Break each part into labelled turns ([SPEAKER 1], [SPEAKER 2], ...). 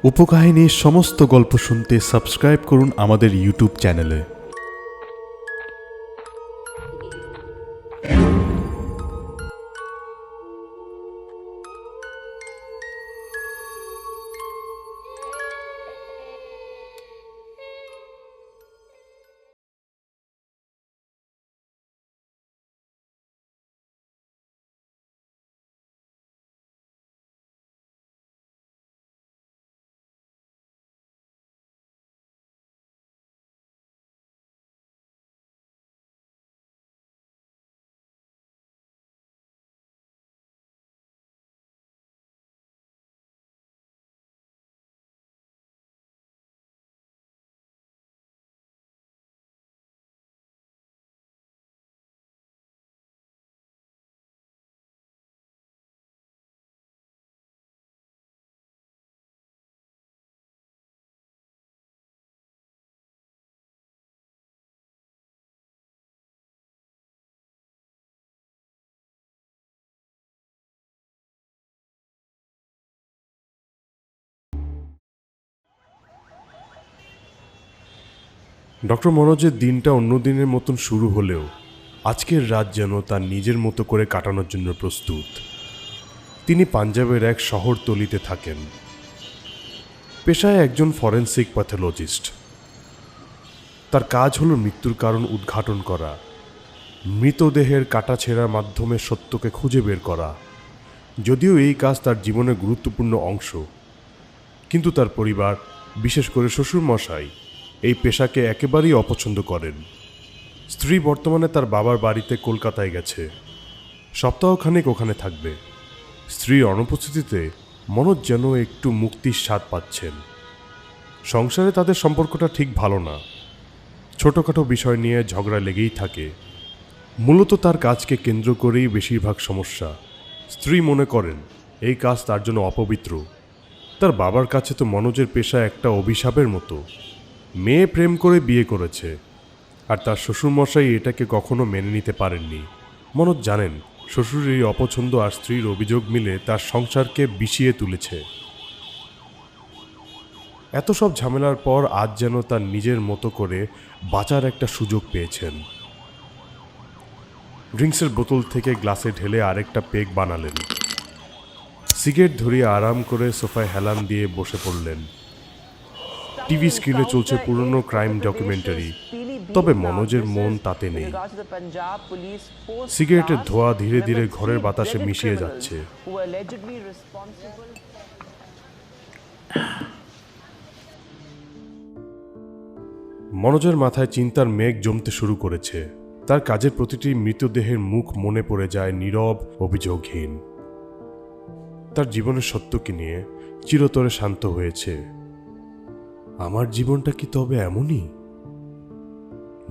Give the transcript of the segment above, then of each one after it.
[SPEAKER 1] উপকাহিনীর সমস্ত গল্প শুনতে সাবস্ক্রাইব করুন আমাদের ইউটিউব চ্যানেলে। ডক্টর মনোজের দিনটা অন্য দিনের মতন শুরু হলেও আজকের রাত যেন তার নিজের মতো করে কাটানোর জন্য প্রস্তুত। তিনি পাঞ্জাবের এক শহরতলিতে থাকেন। পেশায় একজন ফরেনসিক প্যাথোলজিস্ট। তার কাজ হলো মৃত্যুর কারণ উদ্ঘাটন করা, মৃতদেহের কাটাছেঁড়ার মাধ্যমে সত্যকে খুঁজে বের করা। যদিও এই কাজ তার জীবনের গুরুত্বপূর্ণ অংশ, কিন্তু তার পরিবার, বিশেষ করে শ্বশুরমশাই, এই পেশাকে একেবারেই অপছন্দ করেন। স্ত্রী বর্তমানে তার বাবার বাড়িতে কলকাতায় গেছে, সপ্তাহখানেক ওখানে থাকবে। স্ত্রীর অনুপস্থিতিতে মনোজ যেন একটু মুক্তির স্বাদ পাচ্ছেন। সংসারে তাদের সম্পর্কটা ঠিক ভালো না, ছোটোখাটো বিষয় নিয়ে ঝগড়া লেগেই থাকে। মূলত তার কাজকে কেন্দ্র করেই বেশিরভাগ সমস্যা। স্ত্রী মনে করেন এই কাজ তার জন্য অপবিত্র। তার বাবার কাছে তো মনোজের পেশা একটা অভিশাপের মতো। মেয়ে প্রেম করে বিয়ে করেছে, আর তার শ্বশুরমশাই এটাকে কখনো মেনে নিতে পারেননি। মনোজ জানেন শ্বশুরের এই অপছন্দ আর স্ত্রীর অভিযোগ মিলে তার সংসারকে বিষিয়ে তুলেছে। এত সব ঝামেলার পর আজ যেন তার নিজের মতো করে বাঁচার একটা সুযোগ পেয়েছেন। ড্রিঙ্কসের বোতল থেকে গ্লাসে ঢেলে আরেকটা পেগ বানালেন। সিগারেট ধরিয়ে আরাম করে সোফায় হেলান দিয়ে বসে পড়লেন। টিভি স্ক্রিনে চলছে পুরনো ক্রাইম ডকুমেন্টারি, তবে মনোজের মন তাতে নেই। সিগারেটের ধোঁয়া ধীরে ধীরে ঘরের বাতাসে মিশিয়ে যাচ্ছে। মনোজের মাথায় চিন্তার মেঘ জমতে শুরু করেছে। তার কাজের প্রতিটি মৃতদেহের মুখ মনে পড়ে যায় নীরব, অভিযোগহীন। তার জীবনের সত্যকে নিয়ে চিরতরে শান্ত হয়েছে। আমার জীবনটা কি তবে এমনই,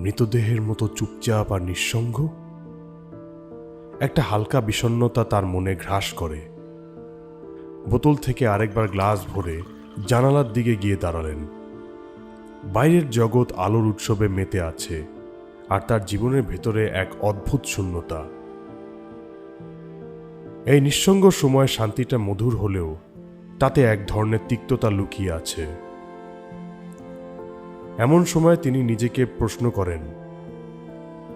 [SPEAKER 1] মৃতদেহের মতো চুপচাপ আর নিঃসঙ্গ? একটা হালকা বিষণ্ণতা তার মনে গ্রাস করে। বোতল থেকে আরেকবার গ্লাস ভরে জানালার দিকে গিয়ে দাঁড়ালেন। বাইরের জগৎ আলোর উৎসবে মেতে আছে, আর তার জীবনের ভেতরে এক অদ্ভুত শূন্যতা। এই নিঃসঙ্গ সময় শান্তিটা মধুর হলেও তাতে এক ধরনের তিক্ততা লুকিয়ে আছে। এমন সময় তিনি নিজেকে প্রশ্ন করেন,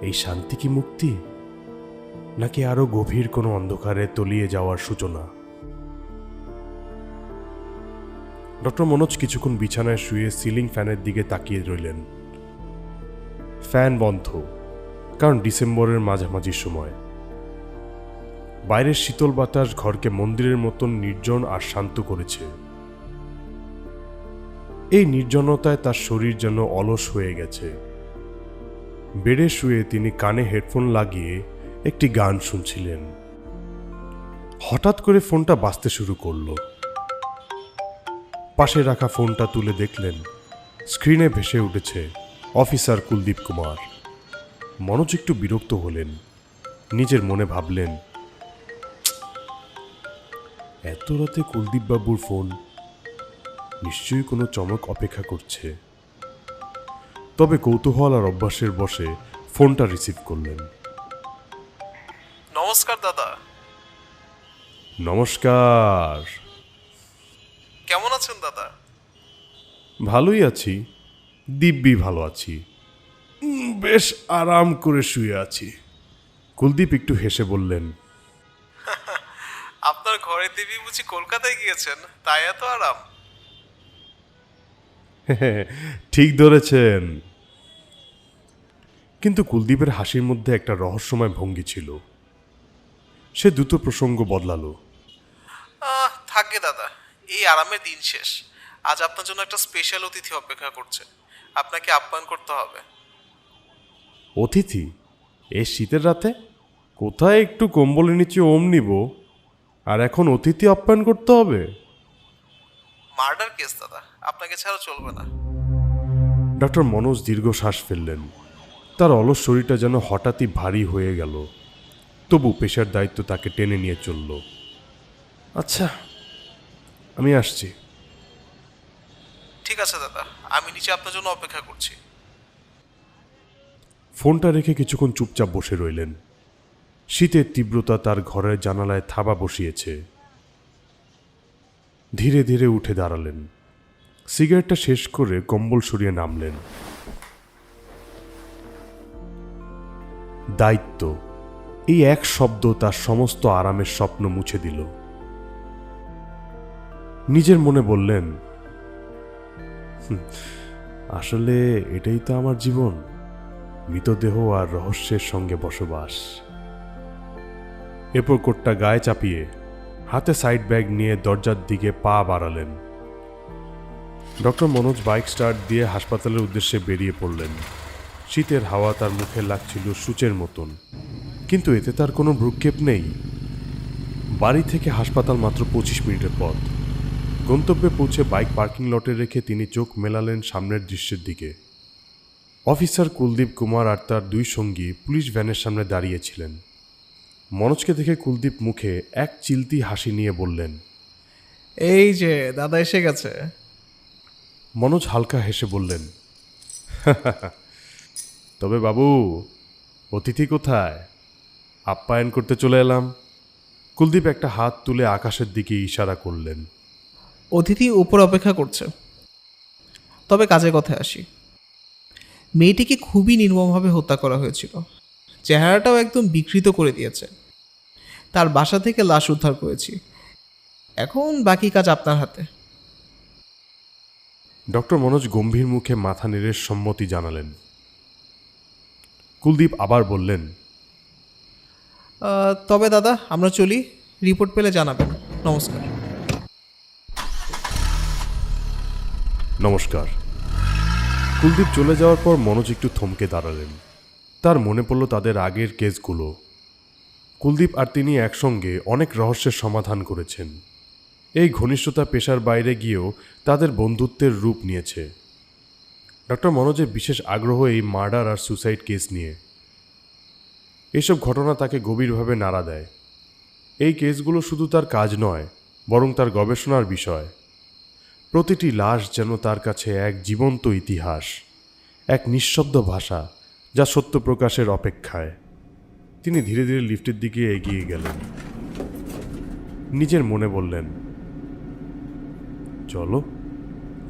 [SPEAKER 1] এই শান্তি কি মুক্তি, নাকি আরো গভীর কোনো অন্ধকারে তলিয়ে যাওয়ার সূচনা? ডক্টর মনোজ কিছুক্ষণ বিছানায় শুয়ে সিলিং ফ্যানের দিকে তাকিয়ে রইলেন। ফ্যান বন্ধ, কারণ ডিসেম্বরের মাঝামাঝি সময়। বাইরের শীতল বাতাস ঘরকে মন্দিরের মতন নির্জন আর শান্ত করেছে। এই নির্জনতায় তার শরীর যেন অলস হয়ে গেছে। বেডে শুয়ে তিনি কানে হেডফোন লাগিয়ে একটি গান শুনছিলেন। হঠাৎ করে ফোনটা বাজতে শুরু করলো। পাশে রাখা ফোনটা তুলে দেখলেন স্ক্রিনে ভেসে উঠেছে অফিসার কুলদীপ কুমার। মনোজ একটু বিরক্ত হলেন। নিজের মনে ভাবলেন, এত রাতে কুলদীপ বাবুর ফোন, নিশ্চয়ই কোনো চমক অপেক্ষা করছে। তবে কৌতূহল আর অভ্যাসের বশে ফোনটা রিসিভ করলেন।
[SPEAKER 2] নমস্কার দাদা।
[SPEAKER 1] নমস্কার।
[SPEAKER 2] কেমন আছেন দাদা?
[SPEAKER 1] ভালোই আছি, দিব্যি ভালো আছি। বেশ আরাম করে শুয়ে আছি। কুলদীপ একটু হেসে বললেন,
[SPEAKER 2] আপনার ঘরের দেবী বুঝি কলকাতায় গিয়েছেন, তাই এত আরাম?
[SPEAKER 1] ঠিক ধরেছেন। কিন্তু কুলদীপের হাসির মধ্যে একটা রহস্যময় ভঙ্গি ছিল। সে দ্রুত প্রসঙ্গ বদলালো।
[SPEAKER 2] থাকবে দাদা, এই আরামের দিন শেষ। আজ আপনার জন্য একটা স্পেশাল অতিথি অপেক্ষা করছে, আপনাকে আপ্যায়ন করতে হবে।
[SPEAKER 1] অতিথি? এই শীতের রাতে? কোথায় একটু কম্বলের নিচে ওম নিব, আর এখন অতিথি আপ্যায়ন করতে হবে?
[SPEAKER 2] মার্ডার কেস দাদা, আপনাকে ছাড়া চলবে না।
[SPEAKER 1] ডক্টর মনোজ দীর্ঘ শ্বাস ফেললেন। তার অলস শরীরটা যেন হঠাৎই ভারী হয়ে গেল। তবু পেশার দায়িত্ব তাকে টেনে নিয়ে চলল। আচ্ছা, আমি আসছি।
[SPEAKER 2] ঠিক আছে দাদা, আমি নিচে আপনার জন্য অপেক্ষা করছি।
[SPEAKER 1] ফোনটা রেখে কিছুক্ষণ চুপচাপ বসে রইলেন। শীতের তীব্রতা তার ঘরের জানালায় থাবা বসিয়েছে। ধীরে ধীরে উঠে দাঁড়ালেন। সিগারেটটা শেষ করে কম্বল সরিয়ে নামলেন। দায়িত্ব, এই এক শব্দ তার সমস্ত আরামের স্বপ্ন মুছে দিল। নিজের মনে বললেন, আসলে এটাই তো আমার জীবন, মৃতদেহ আর রহস্যের সঙ্গে বসবাস। এরপর কোটটা গায়ে চাপিয়ে হাতে সাইড ব্যাগ নিয়ে দরজার দিকে পা বাড়ালেন। ডক্টর মনোজ বাইক স্টার্ট দিয়ে হাসপাতালের উদ্দেশ্যে বেরিয়ে পড়লেন। শীতের হাওয়া তার মুখে লাগছিল সূচের মতন, কিন্তু এতে তার কোনো ভ্রুক্ষেপ নেই। বাড়ি থেকে হাসপাতাল মাত্র 25 মিনিটের পথ। গন্তব্যে পৌঁছে বাইক পার্কিং লটে রেখে তিনি চোখ মেলালেন সামনের দৃশ্যের দিকে। অফিসার কুলদীপ কুমার আর তার দুই সঙ্গী পুলিশ ভ্যানের সামনে দাঁড়িয়েছিলেন। মনোজকে দেখে কুলদীপ মুখে এক চিলতি হাসি নিয়ে বললেন,
[SPEAKER 2] এই যে দাদা এসে গেছে।
[SPEAKER 1] মনোজ হালকা হেসে বললেন, তবে বাবু, অতিথি কোথায়? আপ্যায়ন করতে চলে এলাম। কুলদীপ একটা হাত তুলে আকাশের দিকে ইশারা করলেন।
[SPEAKER 2] অতিথি উপর অপেক্ষা করছে। তবে কাজের কথায় আসি, মেয়েটিকে খুবই নির্মমভাবে হত্যা করা হয়েছিল। চেহারাটাও একদম বিকৃত করে দিয়েছে। তার বাসা থেকে লাশ উদ্ধার করেছি। এখন বাকি কাজ আপনার হাতে।
[SPEAKER 1] ডক্টর মনোজ গম্ভীর মুখে মাথা নেড়ে সম্মতি জানালেন। কুলদীপ আবার বললেন,
[SPEAKER 2] তবে দাদা আমরা চলি, রিপোর্ট পেলে জানাবেন। নমস্কার।
[SPEAKER 1] নমস্কার। কুলদীপ চলে যাওয়ার পর মনোজ একটু থমকে দাঁড়ালেন। তার মনে পড়ল তাদের আগের কেসগুলো। কুলদীপ আর তিনি একসঙ্গে অনেক রহস্যের সমাধান করেছেন। এই ঘনিষ্ঠতা পেশার বাইরে গিয়েও তাদের বন্ধুত্বের রূপ নিয়েছে। ডক্টর মনোজের বিশেষ আগ্রহ এই মার্ডার আর সুসাইড কেস নিয়ে। এসব ঘটনা তাকে গভীরভাবে নাড়া দেয়। এই কেসগুলো শুধু তার কাজ নয়, বরং তার গবেষণার বিষয়। প্রতিটি লাশ যেন তার কাছে এক জীবন্ত ইতিহাস, এক নিঃশব্দ ভাষা যা সত্য প্রকাশের অপেক্ষায়। তিনি ধীরে ধীরে লিফটের দিকে এগিয়ে গেলেন। নিজের মনে বললেন, চলো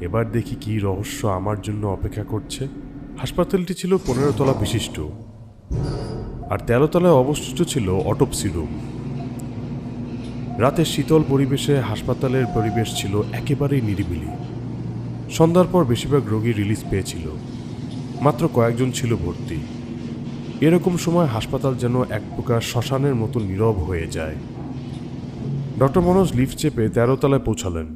[SPEAKER 1] এবার দেখি কী রহস্য আমার জন্য অপেক্ষা করছে। হাসপাতালটি ছিল 15 তলা বিশিষ্ট, আর 13 তলায় অবস্থিত ছিল অটোপসি রুম। রাতের শীতল পরিবেশে হাসপাতালের পরিবেশ ছিল একেবারেই নিরিবিলি। সন্ধ্যার পর বেশিরভাগ রোগী রিলিজ পেয়েছিল, মাত্র কয়েকজন ছিল ভর্তি। এরকম সময় হাসপাতাল যেন এক প্রকার শ্মশানের মতো নীরব হয়ে যায়। ডক্টর মনোজ লিফট চেপে 13 তলায় পৌঁছালেন।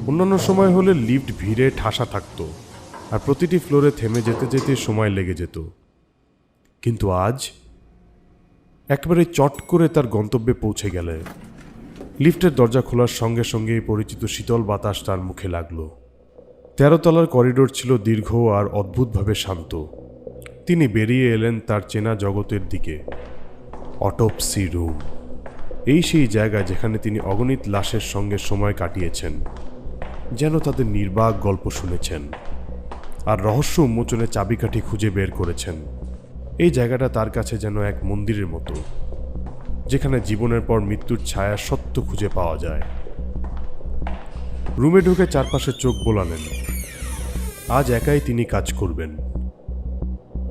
[SPEAKER 1] অন্যান্য সময় হলে লিফট ভিড়ে ঠাসা থাকত, আর প্রতিটি ফ্লোরে থেমে যেতে যেতে সময় লেগে যেত। কিন্তু আজ একেবারে চট করে তার গন্তব্যে পৌঁছে গেলে লিফটের দরজা খোলার সঙ্গে সঙ্গেই পরিচিত শীতল বাতাস তার মুখে লাগল। 13 তলার করিডোর ছিল দীর্ঘ আর অদ্ভুতভাবে শান্ত। তিনি বেরিয়ে এলেন তার চেনা জগতের দিকে। অটোপসি রুম, এই সেই জায়গা যেখানে তিনি অগণিত লাশের সঙ্গে সময় কাটিয়েছেন, যেন তাদের নির্বাক গল্প শুনেছেন আর রহস্য উন্মোচনে চাবিকাঠি খুঁজে বের করেছেন। এই জায়গাটা তার কাছে যেন এক মন্দিরের মতো, যেখানে জীবনের পর মৃত্যুর ছায়া সত্য খুঁজে পাওয়া যায়। রুমে ঢুকে চারপাশে চোখ বোলালেন। আজ একাই তিনি কাজ করবেন।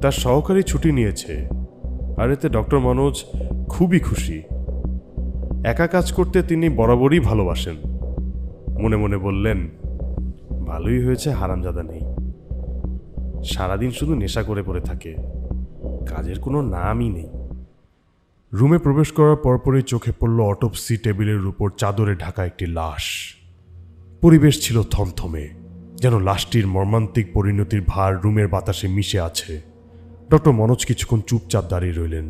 [SPEAKER 1] তার সহকারী ছুটি নিয়েছে, আর এতে ডক্টর মনোজ খুবই খুশি। একা কাজ করতে তিনি বরাবরই ভালোবাসেন। মনে মনে বললেন, ভালোই হয়েছে হারামজাদা নেই। সারাদিন শুধু নেশা করে পড়ে থাকে, কাজের কোনো নামই নেই। রুমে প্রবেশ করার পরপরই চোখে পড়ল অটোপসি টেবিলের উপর চাদরে ঢাকা একটি লাশ। পরিবেশ ছিল থমথমে, যেন লাশটির মর্মান্তিক পরিণতির ভার রুমের বাতাসে মিশে আছে। ডক্টর মনোজ কিছুক্ষণ চুপচাপ দাঁড়িয়ে রইলেন।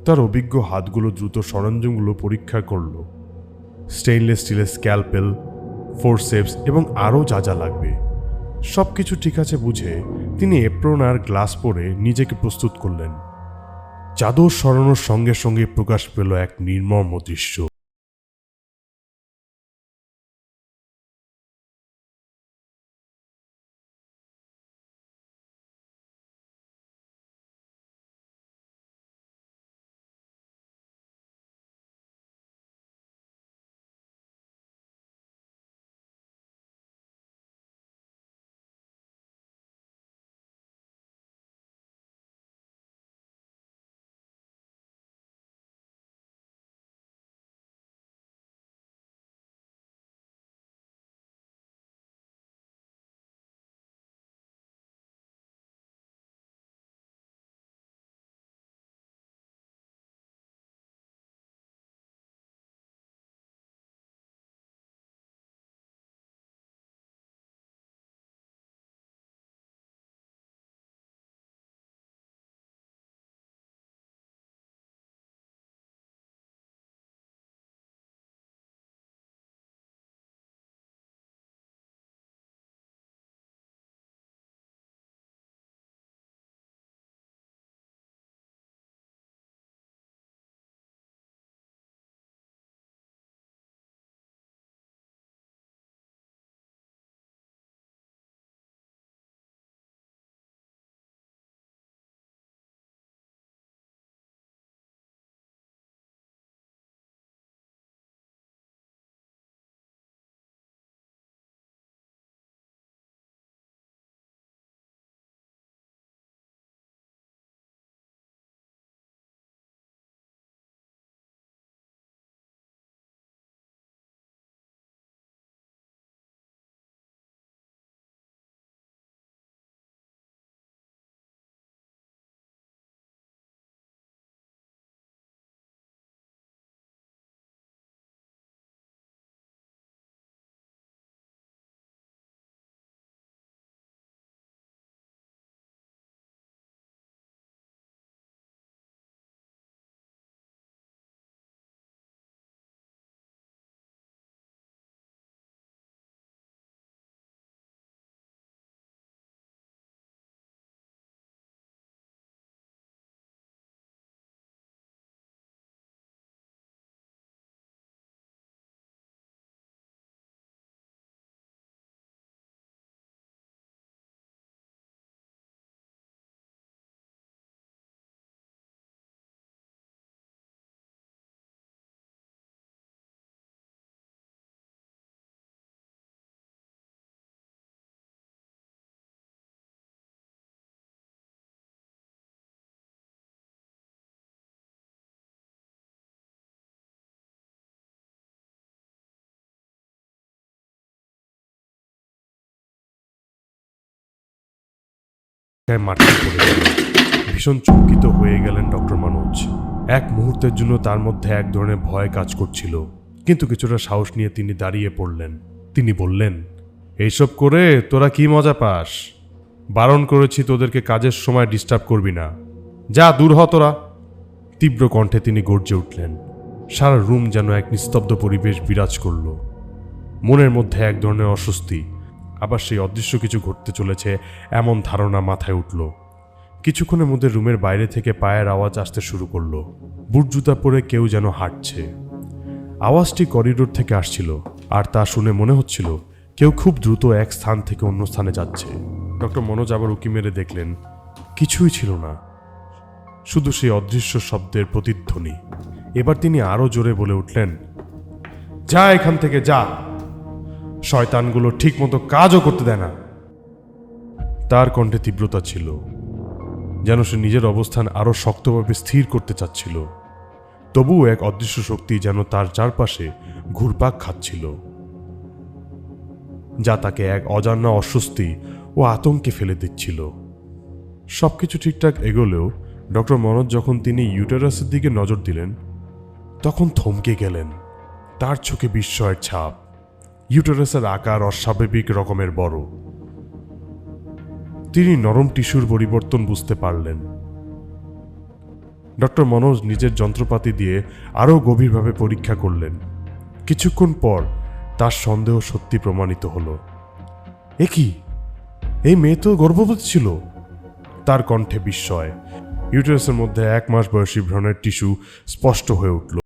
[SPEAKER 1] তার অভিজ্ঞ হাতগুলো দ্রুত সরঞ্জামগুলো পরীক্ষা করল। স্টেইনলেস স্টিলের স্ক্যালপেল, ফোরসেপস এবং আরও যা যা লাগবে সব কিছু ঠিক আছে বুঝে তিনি এপ্রন আর গ্লাস পরে নিজেকে প্রস্তুত করলেন। চাদর সরানোর সঙ্গে সঙ্গে প্রকাশ পেল এক নির্মম দৃশ্য। মাটিতে পড়ে গেল। ভীষণ চমকিত হয়ে গেলেন ডক্টর মনোজ। এক মুহূর্তের জন্য তার মধ্যে এক ধরনের ভয় কাজ করছিল, কিন্তু কিছুটা সাহস নিয়ে তিনি দাঁড়িয়ে পড়লেন। তিনি বললেন, এইসব করে তোরা কি মজা পাস? বারণ করেছি তোদেরকে কাজের সময় ডিস্টার্ব করবি না, যা দূর হ তোরা। তীব্র কণ্ঠে তিনি গর্জে উঠলেন। সারা রুম যেন এক নিস্তব্ধ পরিবেশ বিরাজ করল। মনের মধ্যে এক ধরনের অস্বস্তি, আবার সেই অদৃশ্য কিছু ঘটতে চলেছে এমন ধারণা মাথায় উঠল। কিছুক্ষণের মধ্যে রুমের বাইরে থেকে পায়ের আওয়াজ আসতে শুরু করলো। বুট জুতা পরে কেউ যেন হাঁটছে। আওয়াজটি করিডোর থেকে আসছিল, আর তা শুনে মনে হচ্ছিল কেউ খুব দ্রুত এক স্থান থেকে অন্য স্থানে যাচ্ছে। ডক্টর মনোজ আবার উকি মেরে দেখলেন কিছুই ছিল না, শুধু সেই অদৃশ্য শব্দের প্রতিধ্বনি। এবার তিনি আরো জোরে বলে উঠলেন, যা এখান থেকে যা। শয়তানগুলো ঠিক মতো কাজও করতে দেয় না। তার কণ্ঠে তীব্রতা ছিল, যেন সে নিজের অবস্থান আরো শক্তভাবে স্থির করতে চাচ্ছিল। তবুও এক অদৃশ্য শক্তি যেন তার চারপাশে ঘুরপাক খাচ্ছিল, যা তাকে এক অজানা অস্বস্তি ও আতঙ্কে ফেলে দিচ্ছিল। সবকিছু ঠিকঠাক এগোলেও ডক্টর মনোজ যখন তিনি ইউটেরাসের দিকে নজর দিলেন, তখন থমকে গেলেন। তার চোখে বিস্ময়ের ছাপ। ইউটেরাসের আকার অস্বাভাবিক রকমের বড়। তিনি নরম টিস্যুর পরিবর্তন বুঝতে পারলেন। ডক্টর মনোজ নিজের যন্ত্রপাতি দিয়ে আরও গভীরভাবে পরীক্ষা করলেন। কিছুক্ষণ পর তার সন্দেহ সত্যি প্রমাণিত হলো। এ কি, এই মেয়ে তো গর্ভবতী ছিল! তার কণ্ঠে বিস্ময়। ইউটেরাসের মধ্যে 1 মাস বয়সী ভ্রূণের টিস্যু স্পষ্ট হয়ে উঠল।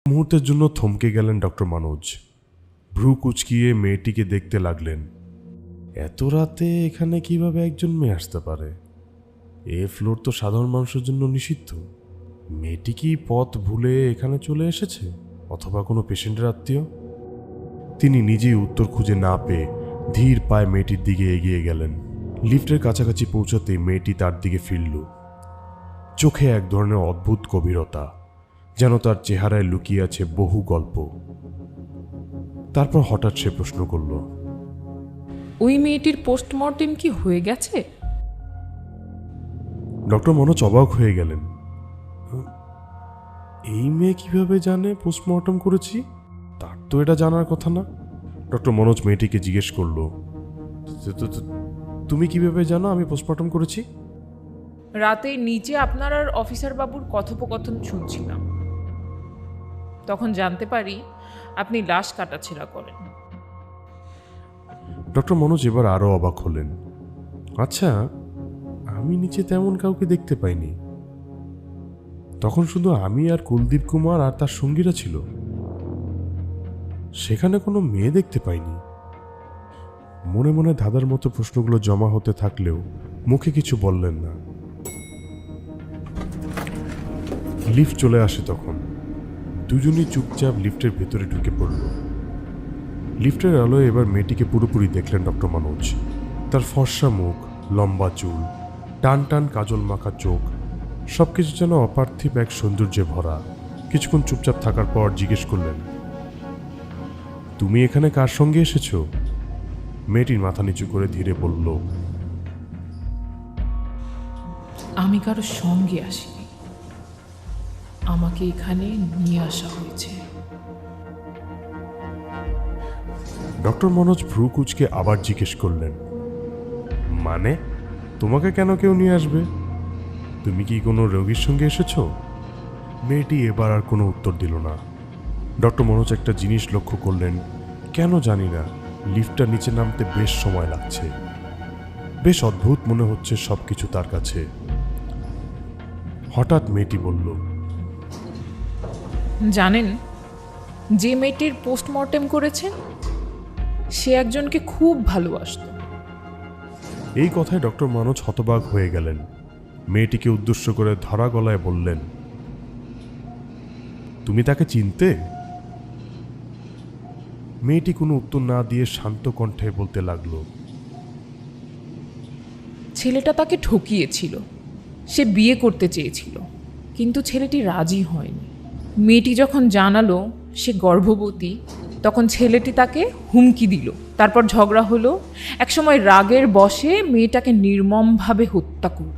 [SPEAKER 1] মুহূর্তের জন্য থমকে গেলেন ডক্টর মনোজ। ভ্রু কুচকিয়ে মেয়েটিকে দেখতে লাগলেন। এত রাতে এখানে কিভাবে একজন মেয়ে আসতে পারে? এ ফ্লোর তো সাধারণ মানুষের জন্য নিষিদ্ধ। মেয়েটি কি পথ ভুলে এখানে চলে এসেছে, অথবা কোনো পেশেন্টের আত্মীয়? তিনি নিজেই উত্তর খুঁজে না পেয়ে ধীর পায়ে মেয়েটির দিকে এগিয়ে গেলেন। লিফটের কাছাকাছি পৌঁছাতেই মেয়েটি তার দিকে ফিরল। চোখে এক ধরনের অদ্ভুত গভীরতা, যেন তার চেহারায় লুকিয়ে আছে বহু গল্প। তারপর হঠাৎ সে প্রশ্ন করল,
[SPEAKER 3] ওই মেয়েটির পোস্টমর্টেম কি হয়ে গেছে?
[SPEAKER 1] ডক্টর মনোজ অবাক হয়ে গেলেন। এই মেয়ে কিভাবে জানে পোস্টমর্টম করেছি? তার তো এটা জানার কথা না। ডক্টর মনোজ মেয়েটিকে জিজ্ঞেস করল, তুমি কিভাবে জানো আমি পোস্টমর্টম করেছি?
[SPEAKER 3] রাতে নিচে আপনার আর অফিসার বাবুর কথোপকথন শুনছিলাম, তখন জানতে পারি আপনি লাশ কাটাছেঁড়া করেন।
[SPEAKER 1] ডক্টর মনোজ এবার আরো অবাক হলেন। আচ্ছা, আমি নিচে তেমন কাউকে দেখতে পাইনি। তখন শুধু আমি আর কুলদীপ কুমার আর তার সঙ্গীরা ছিল। সেখানে কোনো মেয়ে দেখতে পাইনি। মনে মনে ধাঁধার মতো প্রশ্নগুলো জমা হতে থাকলেও মুখে কিছু বললেন না। লিফট চলে আসে তখন। দুজনই চুপচাপ লিফটের ভেতরে ঢুকে পড়ল। লিফটের আলোয় এবার মেয়েটিকে পুরোপুরি দেখলেন ডক্টর মনোজ। তার ফর্সা মুখ, লম্বা চুল, টান টান কাজল মাখা চোখ, সবকিছু যেন অপার্থিব এক সৌন্দর্যে ভরা। কিছুক্ষণ চুপচাপ থাকার পর জিজ্ঞেস করলেন, তুমি এখানে কার সঙ্গে এসেছো? মেয়েটির মাথা নিচু করে ধীরে বলল,
[SPEAKER 3] আমি কারো সঙ্গে আসিনি, আমাকে এখানে নিয়ে আসা হয়েছে।
[SPEAKER 1] ডক্টর মনোজ ভ্রু কুচকে আবার জিজ্ঞেস করলেন, মানে তোমাকে কেন কেউ নিয়ে আসবে? তুমি কি কোনো রোগীর সঙ্গে এসেছো? মেয়েটি এবার আর কোনো উত্তর দিল না। ডক্টর মনোজ একটা জিনিস লক্ষ্য করলেন, কেন জানি না লিফটটা নিচে নামতে বেশ সময় লাগছে। বেশ অদ্ভুত মনে হচ্ছে সবকিছু তার কাছে। হঠাৎ মেয়েটি বলল,
[SPEAKER 3] জানেন, যে মেয়েটির পোস্টমর্টেম করেছেন সে একজনকে খুব ভালোবাসতো।
[SPEAKER 1] এই কথায় ডক্টর মনোজ হতবাক হয়ে গেলেন। মেয়েটিকে উদ্দেশ্য করে ধরা গলায় বললেন, তুমি তাকে চিনতে? মেয়েটি কোনো উত্তর না দিয়ে শান্ত কণ্ঠে বলতে লাগলো,
[SPEAKER 3] ছেলেটা তাকে ঠকিয়েছিল। সে বিয়ে করতে চেয়েছিল, কিন্তু ছেলেটি রাজি হয়নি। মেয়েটি যখন জানালো সে গর্ভবতী, তখন ছেলেটি তাকে হুমকি দিল। তারপর ঝগড়া হলো। একসময় রাগের বশে মেয়েটাকে নির্মমভাবে হত্যা করল।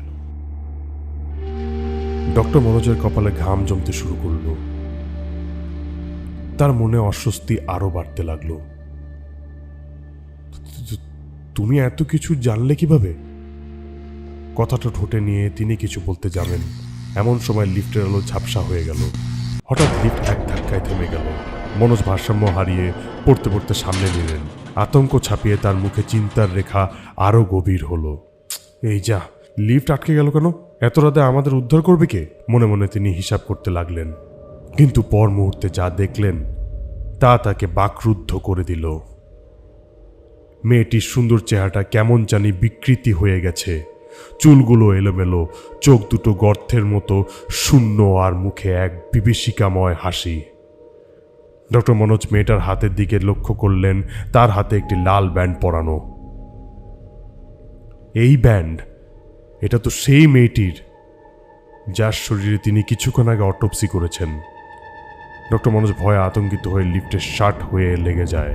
[SPEAKER 1] ডক্টর মনোজের কপালে ঘাম জমতে শুরু করলো। তার মনে অস্বস্তি আরো বাড়তে লাগলো। তুমি এত কিছু জানলে কিভাবে? কথাটা ঠোঁটে নিয়ে তিনি কিছু বলতে যাবেন, এমন সময় লিফটের আলো ঝাপসা হয়ে গেল। হঠাৎ লিফট এক ধাক্কায় থেমে গেল। মনোজ ভারসাম্য হারিয়ে পড়তে পড়তে সামনে নিলেন। আতঙ্ক ছাপিয়ে তার মুখে চিন্তার রেখা আরো গভীর হলো। এই যা, লিফট আটকে গেল কেন? এত রাতে আমাদের উদ্ধার করবে কে? মনে মনে তিনি হিসাব করতে লাগলেন। কিন্তু পর মুহূর্তে যা দেখলেন তা তাকে বাকরুদ্ধ করে দিল। মেয়েটির সুন্দর চেহারাটা কেমন জানি বিকৃতি হয়ে গেছে। চুলগুলো এলোমেলো, চোখ দুটো গর্তের মতো শূন্য, আর মুখে এক বিভীষিকাময় হাসি। ডক্টর মনোজ মেয়েটার হাতের দিকে লক্ষ্য করলেন। তার হাতে একটি লাল ব্যান্ড পরানো। এই ব্যান্ড, এটা তো সেই মেয়েটির যার শরীরে তিনি কিছুক্ষণ আগে অটোপসি করেছেন। ডক্টর মনোজ ভয়ে আতঙ্কিত হয়ে লিফটের শার্ট হয়ে লেগে যায়।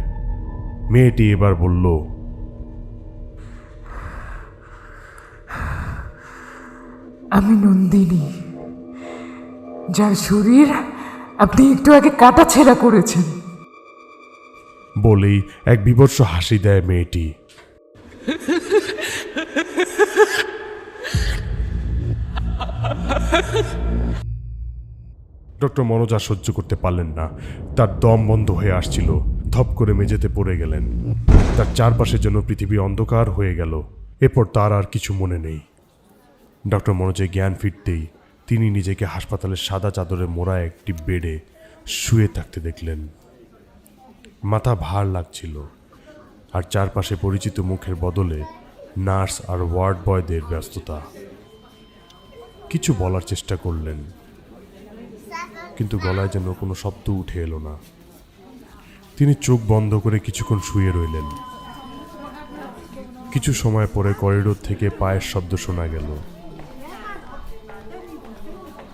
[SPEAKER 1] মেয়েটি এবার বলল,
[SPEAKER 4] আমি নন্দিনী, যার শরীর আপনি একটু আগে কাটাছেঁড়া করেছেন।
[SPEAKER 1] বলেই এক বিভৎস হাসি দেয় মেয়েটি। ডক্টর মনোজ আর সহ্য করতে পারলেন না। তার দম বন্ধ হয়ে আসছিল। ধপ করে মেঝেতে পড়ে গেলেন। তার চারপাশে যেন পৃথিবী অন্ধকার হয়ে গেল। এরপর তার আর কিছু মনে নেই। ডক্টর মনোজের জ্ঞান ফিরতেই তিনি নিজেকে হাসপাতালের সাদা চাদরে মোড়া একটি বেডে শুয়ে থাকতে দেখলেন। মাথা ভার লাগছিল, আর চারপাশে পরিচিত মুখের বদলে নার্স আর ওয়ার্ড বয়দের ব্যস্ততা। কিছু বলার চেষ্টা করলেন, কিন্তু গলায় যেন কোনো শব্দ উঠে এলো না। তিনি চোখ বন্ধ করে কিছুক্ষণ শুয়ে রইলেন। কিছু সময় পরে করিডোর থেকে পায়ের শব্দ শোনা গেল।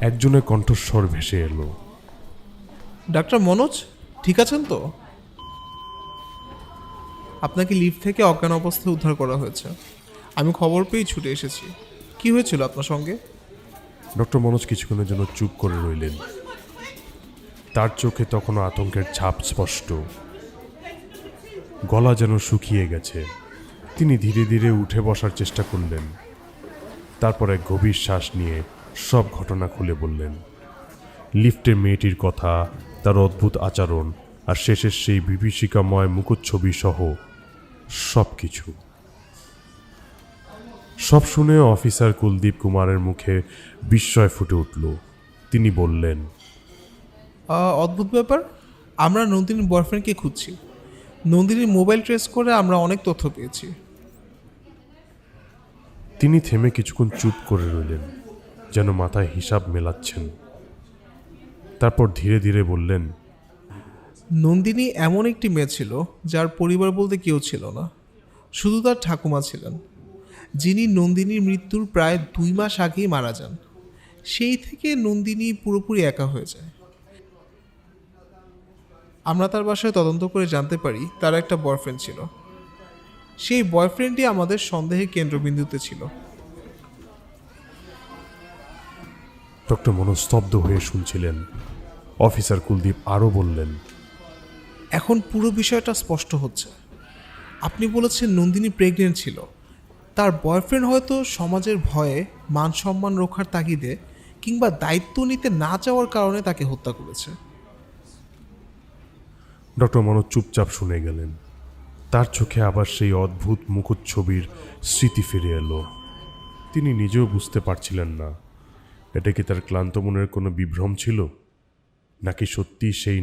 [SPEAKER 1] একজনের কণ্ঠস্বর ভেসে এলো,
[SPEAKER 2] ডাক্তার মনোজ, ঠিক আছেন তো? আপনাকে লিফট থেকে অজ্ঞান অবস্থায় উদ্ধার করা হয়েছে। আমি খবর পেয়েই ছুটে এসেছি। কি হয়েছিল আপনার সঙ্গে?
[SPEAKER 1] ডক্টর মনোজ কিছুক্ষণের জন্য চুপ করে রইলেন। তার চোখে তখনও আতঙ্কের ছাপ স্পষ্ট। গলা যেন শুকিয়ে গেছে। তিনি ধীরে ধীরে উঠে বসার চেষ্টা করলেন। তারপরে গভীর শ্বাস নিয়ে সব ঘটনা খুলে বললেন। লিফটে মেয়েটির কথা, তার অদ্ভুত আচরণ, আর শেষের সেই বিভীষিকাময় মুখচ্ছবি সহ সব কিছু। সব শুনে অফিসার কুলদীপ কুমারের মুখে বিস্ময় ফুটে উঠল। তিনি বললেন,
[SPEAKER 2] অদ্ভুত ব্যাপার। আমরা নন্দিনীর বয়ফ্রেন্ডকে খুঁজছি। নন্দিনীর মোবাইল ট্রেস করে আমরা অনেক তথ্য পেয়েছি।
[SPEAKER 1] তিনি থেমে কিছুক্ষণ চুপ করে রইলেন, যেন মাথায় হিসাব মেলাচ্ছেন। তারপর ধীরে ধীরে বললেন,
[SPEAKER 2] নন্দিনী এমন একটি মেয়ে ছিল যার পরিবার বলতে কেউ ছিল না, শুধু তার ঠাকুমা ছিলেন, যিনি নন্দিনীর মৃত্যুর প্রায় 2 মাস আগেই মারা যান। সেই থেকে নন্দিনী পুরোপুরি একা হয়ে যায়। আমরা তার বাসায় তদন্ত করে জানতে পারি তার একটা বয়ফ্রেন্ড ছিল। সেই বয়ফ্রেন্ডই আমাদের সন্দেহের কেন্দ্রবিন্দুতে ছিল।
[SPEAKER 1] ডক্টর মনোজ স্তব্ধ হয়ে শুনছিলেন। অফিসার কুলদীপ আরও বললেন,
[SPEAKER 2] এখন পুরো বিষয়টা স্পষ্ট হচ্ছে। আপনি বলেছেন নন্দিনী প্রেগনেন্ট ছিল। তার বয়ফ্রেন্ড হয়তো সমাজের ভয়ে, মান সম্মান রক্ষার তাগিদে, কিংবা দায়িত্ব নিতে না চাওয়ার কারণে তাকে হত্যা করেছে।
[SPEAKER 1] ডক্টর মনোজ চুপচাপ শুনে গেলেন। তার চোখে আবার সেই অদ্ভুত মুখচ্ছবির স্মৃতি ফিরে এলো। তিনি নিজেও বুঝতে পারছিলেন না এটা কি তার ক্লান্ত মনের কোনো বিভ্রম ছিল, নাকি সত্যি সেই